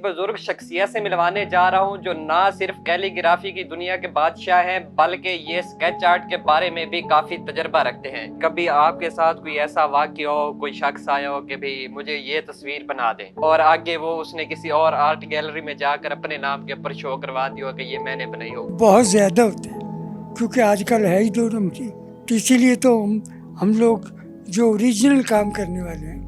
بزرگ شخصیت سے ملوانے جا رہا ہوں جو نہ صرف کیلیگرافی کی دنیا کے بادشاہ ہیں بلکہ یہ اسکیچ آرٹ کے بارے میں بھی کافی تجربہ رکھتے ہیں۔ کبھی آپ کے ساتھ کوئی ایسا واقعہ ہو، کوئی شخص آیا ہو کہ بھی مجھے یہ تصویر بنا دیں، اور آگے وہ اس نے کسی اور آرٹ گیلری میں جا کر اپنے نام کے اوپر شو کروا دی ہو کہ یہ میں نے بنائی ہو؟ بہت زیادہ ہوتے ہیں، کیونکہ آج کل ہے ہی دو نمبری، تو اسی لیے تو ہم لوگ جو اوریجنل کام کرنے والے ہیں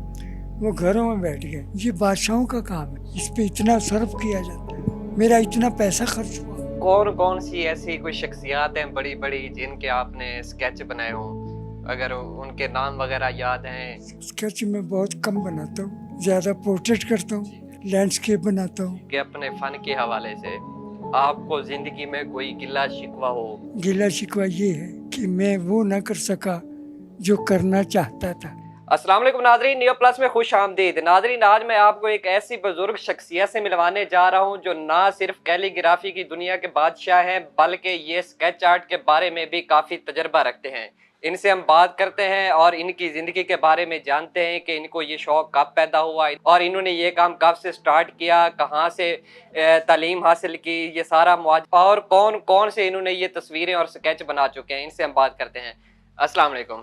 وہ گھروں میں بیٹھ گئے۔ یہ بادشاہوں کا کام ہے، اس پہ اتنا صرف کیا جاتا ہے، میرا اتنا پیسہ خرچ ہوا۔ کون کون سی ایسی کوئی شخصیات ہیں بڑی بڑی جن کے آپ نے اسکیچ بنائے ہوں، اگر ان کے نام وغیرہ یاد ہیں؟ اسکیچ میں بہت کم بناتا ہوں، زیادہ پورٹریٹ کرتا ہوں، لینڈسکیپ بناتا ہوں۔ کہ اپنے فن کے حوالے سے آپ کو زندگی میں کوئی گلہ شکوہ ہو؟ گلہ شکوہ یہ ہے کہ میں وہ نہ کر سکا جو کرنا چاہتا تھا۔ السلام علیکم ناظرین، نیو پلس میں خوش آمدید۔ ناظرین، آج میں آپ کو ایک ایسی بزرگ شخصیت سے ملوانے جا رہا ہوں جو نہ صرف کیلیگرافی کی دنیا کے بادشاہ ہیں بلکہ یہ اسکیچ آرٹ کے بارے میں بھی کافی تجربہ رکھتے ہیں۔ ان سے ہم بات کرتے ہیں اور ان کی زندگی کے بارے میں جانتے ہیں کہ ان کو یہ شوق کب پیدا ہوا اور انہوں نے یہ کام کب سے سٹارٹ کیا، کہاں سے تعلیم حاصل کی، یہ سارا معاجزہ، اور کون کون سے انہوں نے یہ تصویریں اور اسکیچ بنا چکے ہیں۔ ان سے ہم بات کرتے ہیں۔ السلام علیکم۔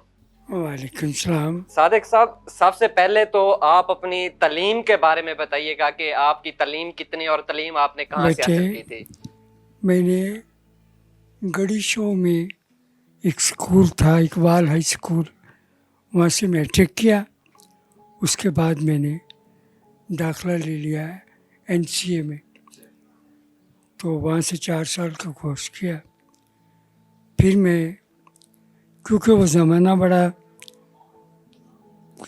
وعلیکم السلام۔ صادق صاحب، سب سے پہلے تو آپ اپنی تعلیم کے بارے میں بتائیے گا کہ آپ کی تعلیم کتنی اور تعلیم آپ نے کہاں سے حاصل کی تھی؟ میں نے گڑی شو میں ایک اسکول تھا، اقبال ہائی اسکول، وہاں سے میٹرک کیا۔ اس کے بعد میں نے داخلہ لے لیا NCA میں، تو وہاں سے 4 سال کا کورس کیا۔ پھر میں، کیونکہ وہ زمانہ بڑا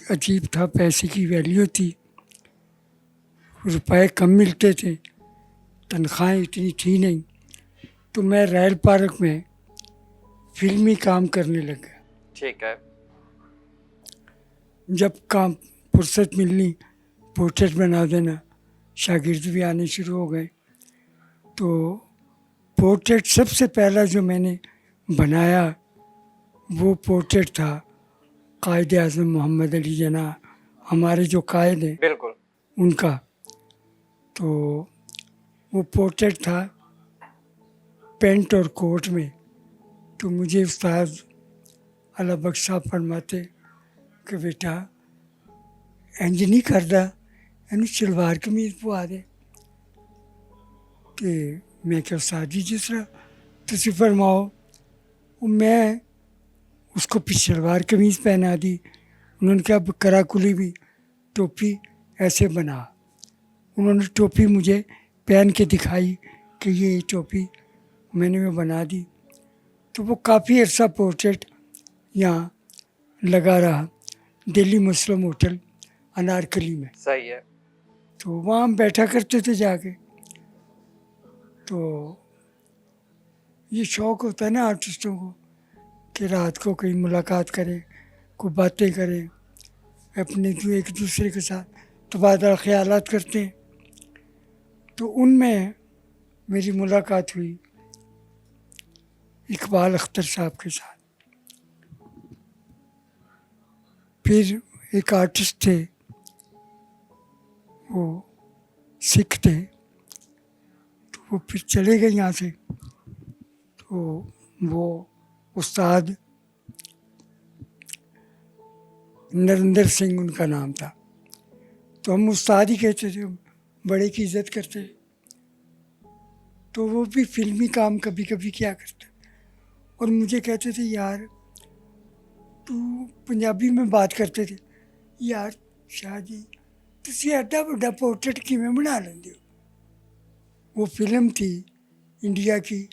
عجیب تھا، پیسے کی ویلیو تھی، روپے کم ملتے تھے، تنخواہیں اتنی تھی نہیں، تو میں ریل پارک میں فلمی کام کرنے لگا۔ ٹھیک ہے۔ جب کام فرصت ملنی، پورٹریٹ بنا دینا، شاگرد بھی آنے شروع ہو گئے، تو پورٹریٹ سب سے پہلا جو میں نے بنایا وہ پورٹریٹ تھا قائد اعظم محمد علی جناح، ہمارے جو قائد ہیں بالکل ان کا۔ تو وہ پورٹریٹ تھا پینٹ اور کوٹ میں، تو مجھے استاد اللہ بخش صاحب فرماتے کہ بیٹا انج نہیں کردا، اینو شلوار قمیض پوا دے۔ کہ میں کہ استاد جی جس طرح تسی فرماؤ، میں اس کو پھر شلوار قمیض پہنا دی۔ انہوں نے کہا کرا کلی بھی ٹوپی ایسے بنا۔ انہوں نے ٹوپی مجھے پہن کے دکھائی کہ یہ ٹوپی میں نے وہ بنا دی۔ تو وہ کافی عرصہ پورٹریٹ یہاں لگا رہا، دہلی مسلم ہوٹل انارکلی میں۔ صحیح ہے۔ تو وہاں ہم بیٹھا کرتے تھے جا کے۔ تو یہ شوق ہوتا ہے نا آرٹسٹوں کو کہ رات کو کہیں ملاقات کریں، کوئی باتیں کریں، اپنے ایک دوسرے کے ساتھ تبادلہ خیالات کرتے ہیں۔ تو ان میں میری ملاقات ہوئی اقبال اختر صاحب کے ساتھ۔ پھر ایک آرٹسٹ تھے، وہ سکھ تھے، تو وہ پھر چلے گئے یہاں سے، تو وہ استاد نریندر سنگھ ان کا نام تھا، تو ہم استاد ہی کہتے تھے، بڑے کی عزت کرتے۔ تو وہ بھی فلمی کام کبھی کبھی کیا کرتے، اور مجھے کہتے تھے یار تو پنجابی میں بات کرتے تھے، یار شاہ جی تسی ایڈا بڑا پورٹریٹ کیویں بنا لیندے ہو۔ وہ فلم تھی انڈیا کی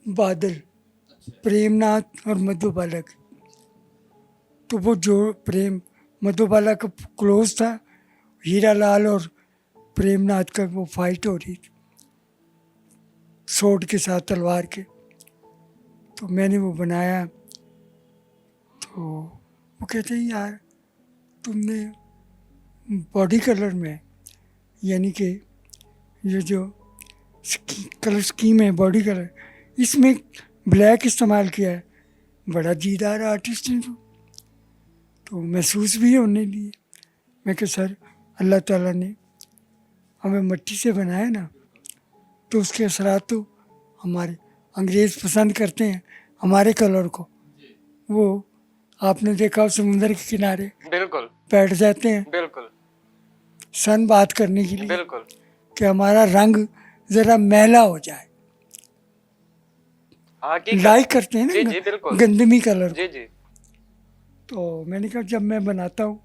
بادل، پریم ناتھ اور مدھو بالا کی۔ تو وہ جو مدھو بالا کا کلوز تھا، ہیرا لال اور پریم ناتھ کا وہ فائٹ ہو رہی تھی سوٹ کے ساتھ، تلوار کے۔ تو میں نے وہ بنایا، تو وہ کہتے ہیں یار تم نے باڈی کلر میں، یعنی کہ یہ جو کلر اسکیم ہے باڈی کلر، اس میں بلیک استعمال کیا ہے، بڑا جیدار آرٹسٹ ہیں تو محسوس بھی ہونے لیے۔ میں کہ سر اللہ تعالیٰ نے हमें मट्टी से बनाया ना, तो उसके असरात तो हमारे अंग्रेज़ पसंद करते हैं हमारे कलर को। वो आपने देखा समुंदर के किनारे बिल्कुल बैठ जाते हैं बिल्कुल सन बात करने के लिए बिल्कुल कि हमारा रंग ज़रा मैला हो जाए। हकीकत लाइक करते हैं जी ना जी बिल्कुल गंदमी कलर। जी जी तो मैंने कहा जब मैं बनाता हूँ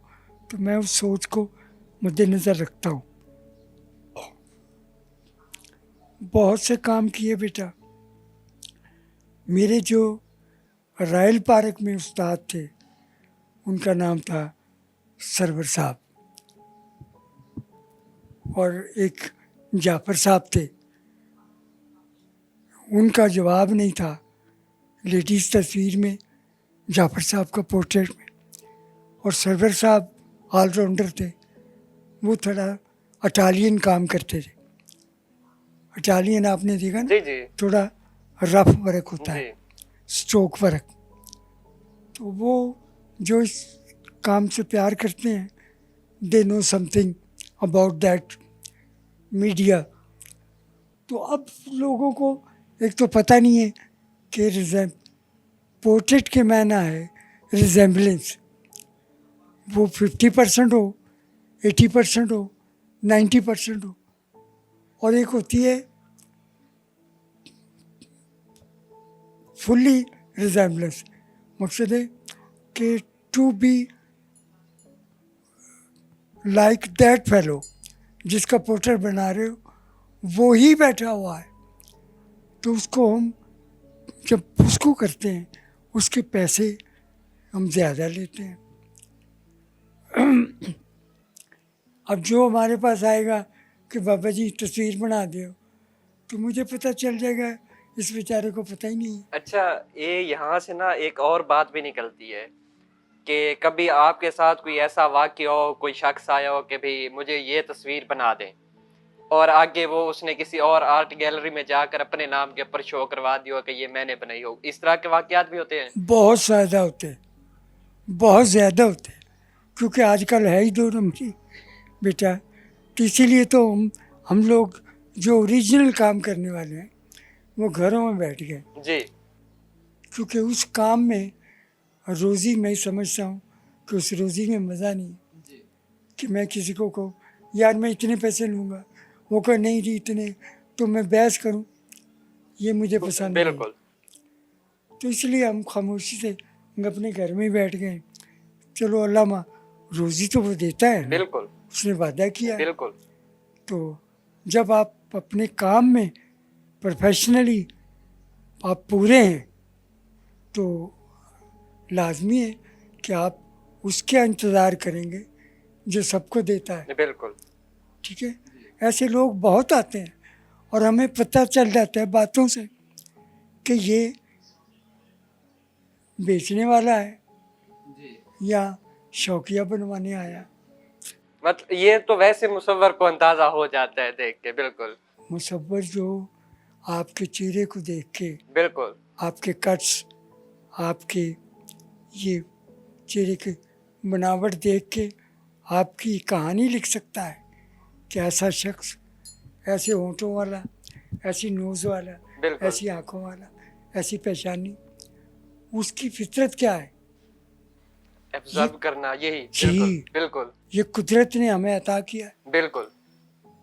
तो मैं उस सोच को मद्देनज़र रखता हूँ। बहुत से काम किए बेटा। मेरे जो रॉयल पार्क में उस्ताद थे उनका नाम था सरवर साहब, और एक जाफर साहब थे, उनका जवाब नहीं था लेडीज़ तस्वीर में जाफर साहब का पोर्ट्रेट में। और सरवर साहब ऑलराउंडर थे, वो थोड़ा इटालियन काम करते थे। इटालियन आपने देखा ना, जी जी थोड़ा रफ वर्क होता जी है, स्ट्रोक वर्क। तो वो जो इस काम से प्यार करते हैं, they know something about that media. तो अब लोगों को एक तो पता नहीं है कि पोर्ट्रेट के मायना है रिजेम्बलेंस, वो 50% हो, 80% हो, 90% हो, और एक होती है फुल्ली रिजेम्बलेंस। मकसद है कि to be like that fellow, जिसका पोर्ट्रेट बना रहे हो वो ही बैठा हुआ है, तो उसको हम जब उसको करते हैं उसके पैसे हम ज़्यादा लेते हैं। अब जो हमारे पास आएगा कि बाबा जी तस्वीर बना दो, तो मुझे पता चल जाएगा इस बेचारे को पता ही नहीं है। अच्छा, ये यहाँ से ना एक और बात भी निकलती है कि कभी आपके साथ कोई ऐसा वाक्य हो, कोई शख्स आया हो कि भाई मुझे ये तस्वीर बना दें, और आगे वो उसने किसी और आर्ट गैलरी में जाकर अपने नाम के ऊपर शो करवा दिया हो कि ये मैंने बनाई हो। इस तरह के वाकयात भी होते हैं। बहुत ज़्यादा होते हैं, बहुत ज़्यादा होते हैं, क्योंकि आजकल है ही दो नंबरी बेटा। तो इसीलिए तो हम लोग जो ओरिजिनल काम करने वाले हैं वो घरों में बैठ गए, जी क्योंकि उस काम में रोज़ी मैं समझता हूँ कि उस रोज़ी में मज़ा नहीं है कि मैं किसी को कहूँ यार मैं इतने पैसे लूँगा, वो कहे नहीं जी इतने, तो मैं बहस करूँ, ये मुझे पसंद नहीं। बिल्कुल तो इसलिए हम खामोशी से अपने घर में ही बैठ गए। चलो अल्लाह माँ रोज़ी तो वो देता है ना, बिल्कुल उसने वादा किया है। बिल्कुल तो जब आप अपने काम में प्रोफेशनली आप पूरे हैं तो लाजमी है कि आप उसका इंतज़ार करेंगे जो सबको देता है। बिल्कुल ठीक है, ऐसे लोग बहुत आते हैं और हमें पता चल जाता है बातों से कि ये बेचने वाला है या शौकिया बनवाने आया। मतलब ये तो वैसे मुसव्वर को अंदाजा हो जाता है देख के। बिल्कुल मुसव्वर जो आपके चेहरे को देख के, बिल्कुल आपके कट्स, आपके ये चेहरे की बनावट देख के आपकी कहानी लिख सकता है कि ऐसा शख्स ऐसे होंठों वाला, ऐसी नोज़ वाला, बिल्कुल ऐसी आँखों वाला, ऐसी पेशानी, उसकी फितरत क्या है। ऑब्जर्व करना, यही जी। बिल्कुल बिल्कुल ये कुदरत ने हमें अता किया है, बिल्कुल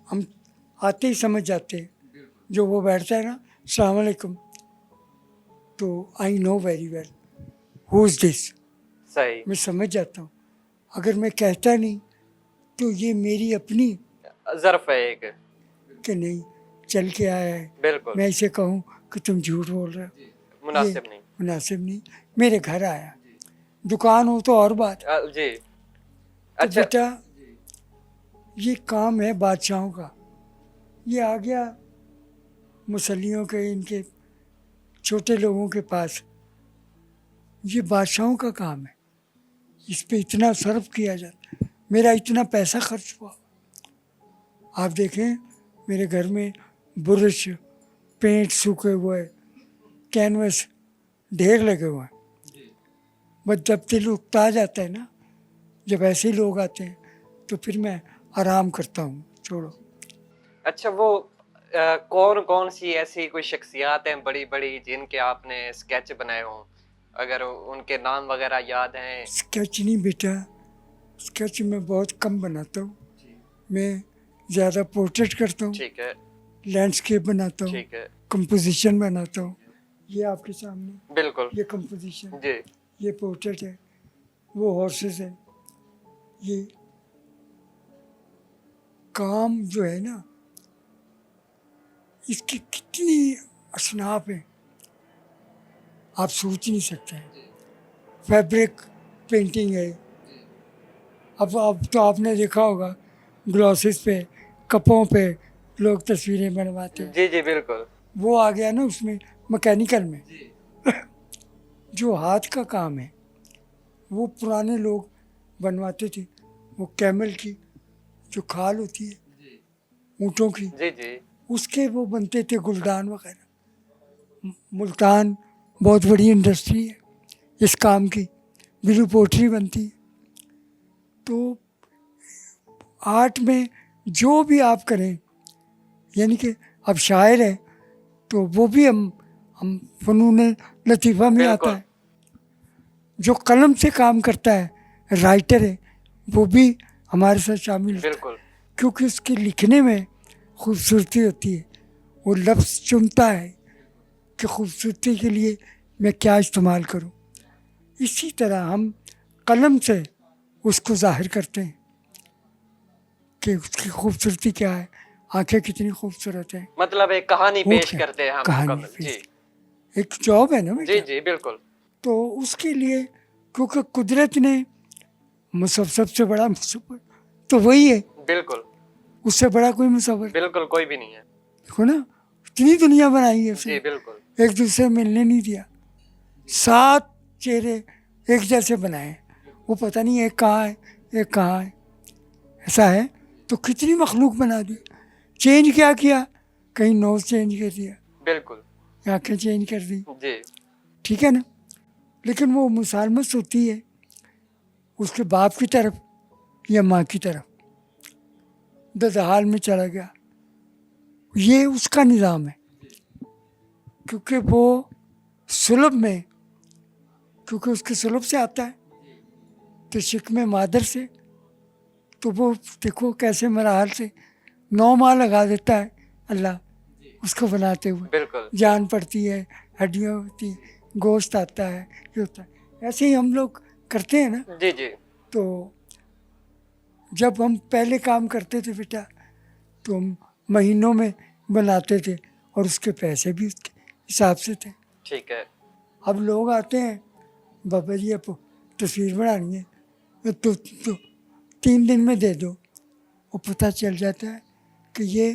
हम आते ही समझ जाते हैं। जो वो बैठता है ना अस्सलाम वालेकुम, तो I know very well who is this, सही मैं समझ जाता हूँ। अगर मैं कहता नहीं तो ये मेरी अपनी ज़र्फ है एक। कि नहीं चल के आया है, बिल्कुल मैं इसे कहूँ कि तुम झूठ बोल रहे हो, मुनासिब नहीं। मुनासिब नहीं। मेरे घर आया, दुकान हो तो और बात। जी तो अच्छा बेटा ये काम है बादशाहों का। ये आ गया मुसल्लियों के, इनके छोटे लोगों के पास। ये बादशाहों का काम है, इस पे इतना सर्व किया जाता है, मेरा इतना पैसा खर्च हुआ। आप देखें मेरे घर में ब्रश, पेंट सूखे हुए, कैनवस ढेर लगे हुए हैं। बस जब दिल उकता जाता है ना, जब ऐसे लोग आते हैं तो फिर मैं आराम करता हूँ, छोड़ो اچھا وہ کون کون سی ایسی کوئی شخصیات ہیں بڑی بڑی جن کے آپ نے اسکیچ بنائے ہوں، اگر ان کے نام وغیرہ یاد ہیں؟ اسکیچ نہیں بیٹا، اسکیچ میں بہت کم بناتا ہوں، میں زیادہ پورٹریٹ کرتا ہوں، ٹھیک ہے، لینڈسکیپ بناتا ہوں، ٹھیک ہے، کمپوزیشن بناتا ہوں. یہ آپ کے سامنے بالکل، یہ کمپوزیشن، جی یہ پورٹریٹ ہے، وہ ہارسز ہے. یہ کام جو ہے نا اس کی کتنی اصناف ہیں آپ سوچ نہیں سکتے ہیں. فیبرک پینٹنگ ہے. اب تو آپ نے دیکھا ہوگا گلاسز پہ، کپوں پہ لوگ تصویریں بنواتے ہیں. جی جی بالکل، وہ آ گیا نا اس میں مکینیکل میں. جو ہاتھ کا کام ہے وہ پرانے لوگ بنواتے تھے. وہ کیمل کی جو کھال ہوتی ہے اونٹوں کی، جی جی اس کے وہ بنتے تھے گلدان وغیرہ. ملتان بہت بڑی انڈسٹری ہے اس کام کی، بلو پوٹری بنتی ہے. تو آرٹ میں جو بھی آپ کریں، یعنی کہ اب شاعر ہے تو وہ بھی ہم فنون لطیفہ میں بالکل، آتا ہے. جو قلم سے کام کرتا ہے رائٹر ہے وہ بھی ہمارے ساتھ شامل ہوتا ہے، بالکل، کیونکہ اس کے لکھنے میں خوبصورتی ہوتی ہے. وہ لفظ چنتا ہے کہ خوبصورتی کے لیے میں کیا استعمال کروں. اسی طرح ہم قلم سے اس کو ظاہر کرتے ہیں کہ اس کی خوبصورتی کیا ہے، آنکھیں کتنی خوبصورت ہیں، مطلب ایک کہانی ہونٹ پیش ہے، کرتے ہیں ہم کہانی مکمل، پیش جی کرتے. ایک جاب ہے نا جی بیٹا. جی بالکل، تو اس کے لیے کیونکہ قدرت نے سب سے بڑا مصور تو وہی ہے، بالکل، اس سے بڑا کوئی مصور بالکل کوئی بھی نہیں ہے، دیکھو نا اتنی دنیا بنائی ہے اس نے، جی بالکل، ایک دوسرے ملنے نہیں دیا. 7 چہرے ایک جیسے بنائے ہیں. وہ پتہ نہیں ایک کہاں ہے ایک کہاں ہے. ایسا ہے تو کتنی مخلوق بنا دی. چینج کیا کہیں نوز چینج کر دیا، بالکل، آنکھیں چینج کر دی، جی ٹھیک ہے نا. لیکن وہ مسالمت ہوتی ہے اس کے باپ کی طرف یا ماں کی طرف. ددحال میں چلا گیا، یہ اس کا نظام ہے کیونکہ وہ سلب میں، کیونکہ اس کے سلب سے آتا ہے تو شکم مادر سے. تو وہ دیکھو کیسے مراحل سے 9 ماہ لگا دیتا ہے اللہ اس کو بناتے ہوئے. بالکل، جان پڑتی ہے، ہڈیاں ہوتی ہیں، گوشت آتا ہے، یہ ہوتا ہے. ایسے ہی ہم لوگ کرتے ہیں نا. جی جی تو جب ہم پہلے کام کرتے تھے بیٹا تو ہم مہینوں میں بناتے تھے اور اس کے پیسے بھی اس کے حساب سے تھے. ٹھیک ہے، اب لوگ آتے ہیں بابا جی اب تصویر بنانی ہے تو 3 دن میں دے دو. وہ پتہ چل جاتا ہے کہ یہ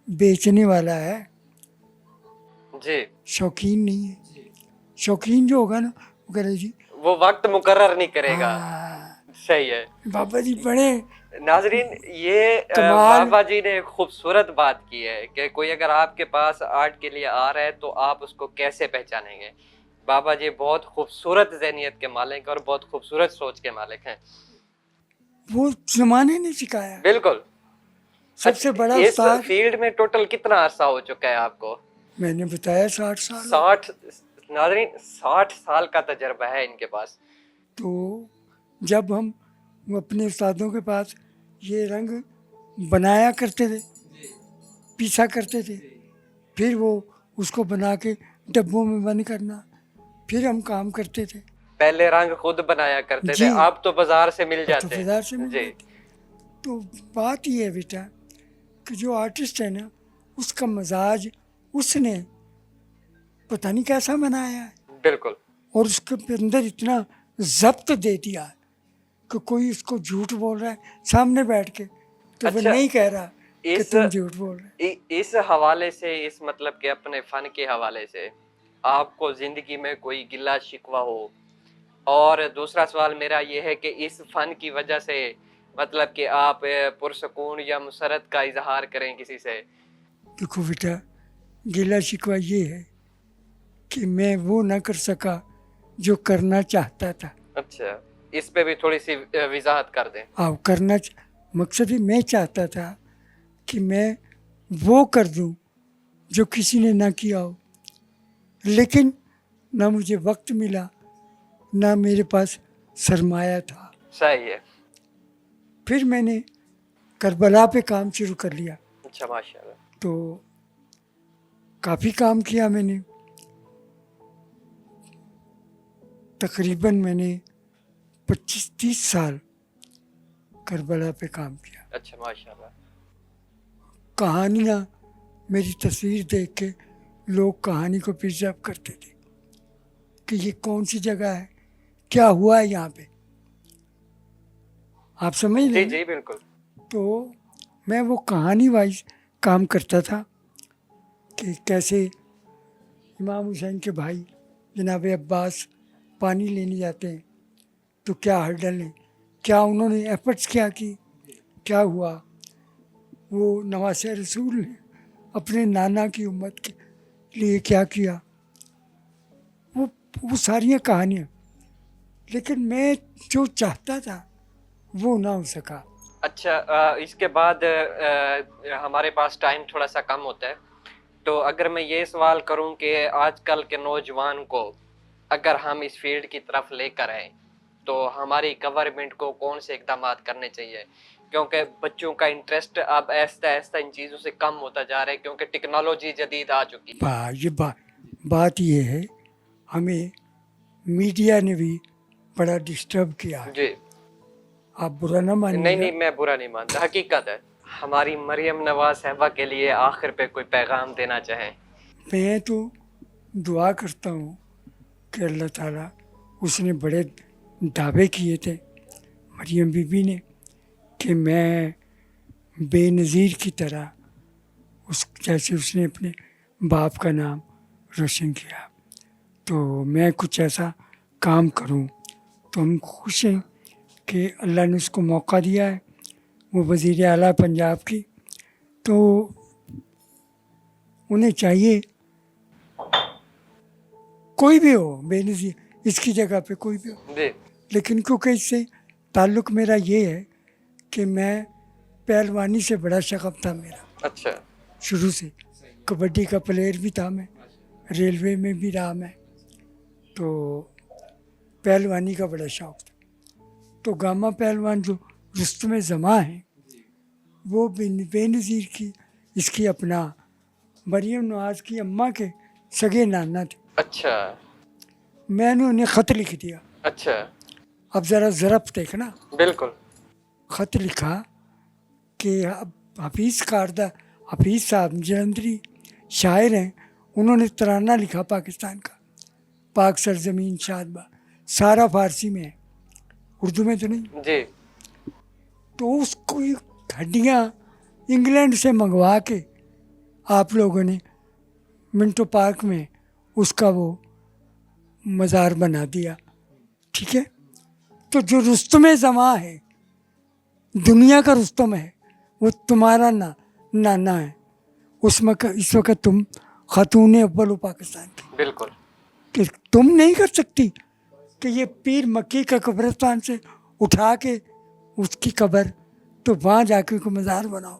بیچنے والا ہے، جی شوقین نہیں ہے. شوقین جو ہوگا نا وہ کہہ رہے جی وہ وقت مقرر نہیں کرے گا، ہاں صحیح ہے. بابا جی بڑے ناظرین یہ کمال. بابا جی نے ایک خوبصورت بات کی ہے کہ کوئی اگر آپ کے پاس آرٹ کے لیے آ رہا ہے تو آپ اس کو کیسے پہچانیں گے. بابا جی بہت خوبصورت ذہنیت کے مالک اور بہت خوبصورت سوچ کے مالک ہیں. وہ زمانے نے سکھایا. بالکل. سب سے بڑا اس استاد فیلڈ میں ٹوٹل کتنا عرصہ ہو چکا ہے آپ کو؟ میں نے بتایا 60 سال. 60 ناظرین 60 سال کا تجربہ ہے ان کے پاس. تو جب ہم اپنے استادوں کے پاس یہ رنگ بنایا کرتے تھے، پیسا کرتے تھے، پھر وہ اس کو بنا کے ڈبوں میں بند کرنا، پھر ہم کام کرتے تھے. پہلے رنگ خود بنایا کرتے تھے، جی اب تو بازار سے مل اب تو جاتے بازار سے ہیں. مل جی جاتے. تو بات یہ ہے بیٹا کہ جو آرٹسٹ ہے نا اس کا مزاج اس نے پتہ نہیں کیسا بنایا ہے بالکل، اور اس کے اندر اتنا ضبط دے دیا ہے کہ کوئی اس کو جھوٹ بول رہا ہے سامنے بیٹھ کے تو وہ اچھا نہیں کہہ رہا کہ اس تم جھوٹ بول رہے. اس حوالے سے، اس مطلب کہ اپنے فن کے حوالے سے آپ کو زندگی میں کوئی گلہ شکوہ ہو؟ اور دوسرا سوال میرا یہ ہے کہ اس فن کی وجہ سے مطلب کہ آپ پرسکون یا مسرت کا اظہار کریں کسی سے؟ دیکھو بیٹا گلہ شکوہ یہ ہے کہ میں وہ نہ کر سکا جو کرنا چاہتا تھا. اچھا اس پہ بھی تھوڑی سی وضاحت کر دیں. مقصد ہی میں چاہتا تھا کہ میں वो कर दूं जो किसी ने ना किया हो, लेकिन ना मुझे वक्त मिला, ना मेरे पास सरमाया था। सही है। फिर मैंने करबला पे काम शुरू कर लिया। अच्छा माशाल्लाह। तो काफ़ी काम किया मैंने, तकरीबन मैंने 25-30 साल करबला पे काम किया। अच्छा माशाल्लाह। कहानियाँ, मेरी तस्वीर देख के लोग कहानी को प्रिजर्व करते थे कि ये कौन सी जगह है, क्या हुआ है यहाँ पे, आप समझ जी रहे हैं? जी बिल्कुल। तो मैं वो कहानी वाइज काम करता था कि कैसे इमाम हुसैन के भाई जनाब अब्बास पानी लेने जाते हैं तो क्या हर्डल है, क्या उन्होंने एफर्ट्स क्या की, क्या हुआ, वो नवासे रसूल ने अपने नाना की उम्मत के लिए क्या किया, वो सारियाँ कहानियाँ। लेकिन मैं जो चाहता था वो ना हो सका। अच्छा इसके बाद हमारे पास टाइम थोड़ा सा कम होता है, तो अगर मैं ये सवाल करूं कि आजकल के नौजवान को अगर हम इस फील्ड की तरफ लेकर आए तो हमारी गवर्नमेंट को कौन से इकदाम करने चाहिए, क्योंकि बच्चों का इंटरेस्ट अब ऐसा ऐसा इन चीज़ों से कम होता जा रहा है क्योंकि टेक्नोलॉजी जदीद आ चुकी है। ये बात ये है, हमें मीडिया ने भी बड़ा डिस्टर्ब किया है। जी आप बुरा ना नहीं मानिएगा। नहीं मैं बुरा नहीं मानता, हकीकत है। हमारी मरियम नवाज साहबा के लिए आखिर पे कोई पैगाम देना चाहें? मैं तो दुआ करता हूँ कि अल्लाह ताला, उसने बड़े दावे किए थे मरियम बीबी ने कि मैं बेनज़ीर की तरह उस जैसे उसने अपने बाप का नाम रोशन किया, तो मैं कुछ ऐसा काम करूं। तो हम खुश हैं कि अल्लाह ने उसको मौका दिया है, वो वज़ीर आला पंजाब की, तो उन्हें चाहिए कोई भी हो बेनज़ीर, इसकी जगह पे कोई भी हो, जी लेकिन क्योंकि इससे ताल्लुक़ मेरा ये है कि मैं पहलवानी से बड़ा शगफ था मेरा अच्छा शुरू से, कबड्डी का प्लेयर भी था मैं, रेलवे में भी रहा मैं, तो पहलवानी का बड़ा शौक़ था। तो गामा पहलवान जो रुस्तम ज़मा है वो बेनज़ीर की, इसकी अपना मरियम नवाज़ की अम्मा के सगे नाना थे। अच्छा मैंने उन्हें ख़त लिख दिया। अच्छा अब ज़रा ज़रफ़ देखना, बिल्कुल ख़त लिखा कि हफीज़ साहब जलंधरी शायर हैं, उन्होंने तराना लिखा पाकिस्तान का, पाक सरजमीन शादबा, सारा फ़ारसी में है, उर्दू में तो नहीं। जी तो उसको हड्डियाँ इंग्लैंड से मंगवा के आप लोगों ने मिंटो पार्क में उसका वो मज़ार बना दिया, ठीक है। तो जो रुस्तम ज़मा है, दुनिया का रुस्तम है, वो तुम्हारा नाना है। उसमें इस वक्त तुम खातून अव्वल हो पाकिस्तान की, बिल्कुल कि तुम नहीं कर सकती कि ये पीर मक्की का कब्रिस्तान से उठा के उसकी कब्र, तो वहाँ जाके को मज़ार बनाओ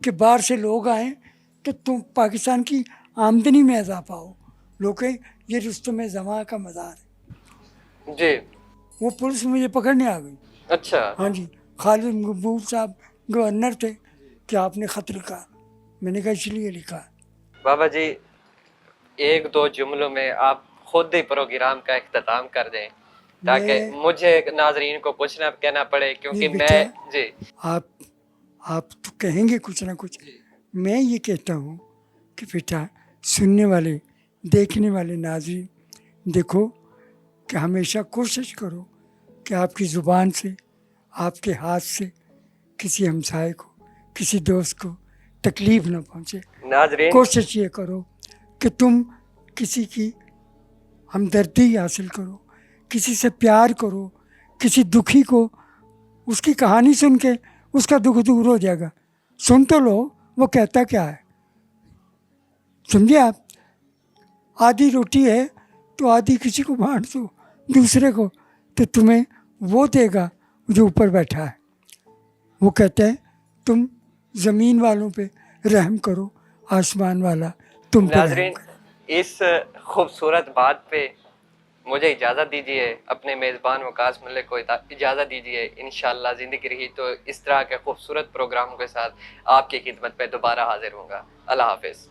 कि बाहर से लोग आएँ तो तुम पाकिस्तान की आमदनी में इजाफा हो। लोग कहें ये रुस्तम ज़मा का मज़ार है। जी वो पुलिस मुझे पकड़ने आ गई। अच्छा हाँ जी, खालिद मकबूल साहब गवर्नर थे कि आपने ख़त लिखा। मैंने कहा इसलिए लिखा। बाबा जी एक दो जुमलों में आप खुद ही प्रोग्राम का इख्तिताम कर दें ताकि मुझे नाजरीन को कुछ ना कहना पड़े, क्योंकि मैं जी आप तो कहेंगे कुछ ना कुछ। मैं ये कहता हूँ कि बेटा सुनने वाले देखने वाले नाजरीन देखो कि हमेशा कोशिश करो कि आपकी ज़ुबान से, आपके हाथ से किसी हमसाए को, किसी दोस्त को तकलीफ़ ना पहुँचे। नाजरीन कोशिश ये करो कि तुम किसी की हमदर्दी हासिल करो, किसी से प्यार करो, किसी दुखी को उसकी कहानी सुन के उसका दुख दूर हो जाएगा। सुन तो लो वो कहता क्या है, समझे आप। आधी रोटी है तो आधी किसी को बांट दो दूसरे को, तो तुम्हें वो देगा जो ऊपर बैठा है। वो कहते हैं तुम ज़मीन वालों पे रहम करो आसमान वाला तुम पे रहम नाजरीन, इस खूबसूरत बात पे मुझे इजाज़त दीजिए, अपने मेज़बान वकास मलिक को इजाज़त दीजिए। इंशाअल्लाह ज़िंदगी रही तो इस तरह के खूबसूरत प्रोग्राम के साथ आपकी खिदमत पे दोबारा हाजिर होऊंगा। अल्लाह हाफिज़।